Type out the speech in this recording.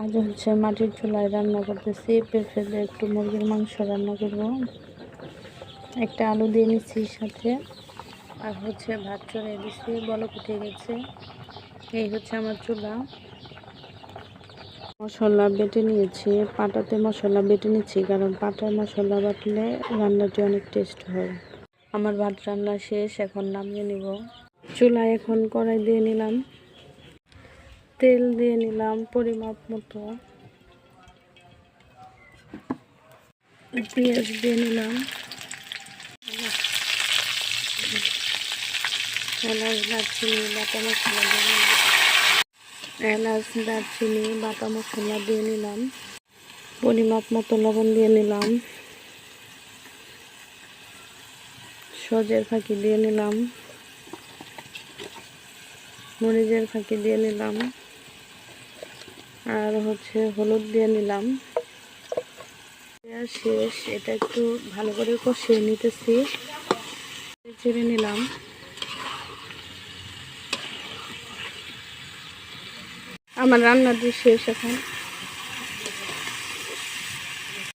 আজ হচ্ছে মাটির চুলায় রান্না করতেছি। পেঁপে দিয়ে একটু মুরগির মাংস রান্না করব। একটা আলু দিয়ে নিচ্ছি সাথে, আর হচ্ছে ভাত চড়িয়ে দিচ্ছি, বলক উঠে গেছে। এই হচ্ছে আমার চুলা। মশলা বেটে নিয়েছি, পাটাতে মশলা বেটে নিচ্ছি, কারণ পাটার মশলা বাটলে রান্নাটি অনেক টেস্ট হয়। আমার ভাত রান্না শেষ, এখন নামিয়ে নিব। চুলায় এখন কড়াই দিয়ে নিলাম, তেল দিয়ে নিলাম পরিমাপ মতো, পেঁয়াজ দিয়ে নিলাম, এলাচ দারচিনি বাটা মশলা দিয়ে নিলাম, এলাচ দারচিনি বাটা মশলা দিয়ে নিলাম, পরিমাপ মতো লবণ দিয়ে নিলাম, সজের ফাঁকি দিয়ে নিলাম, মরিচের ফাঁকি দিয়ে নিলাম, আর হচ্ছে হলুদ দিয়ে নিলাম। শেষ, এটা একটু ভালো করে কষিয়ে নিতেছি, চেড়ে নিলাম। আমার রান্নাটি শেষ এখন।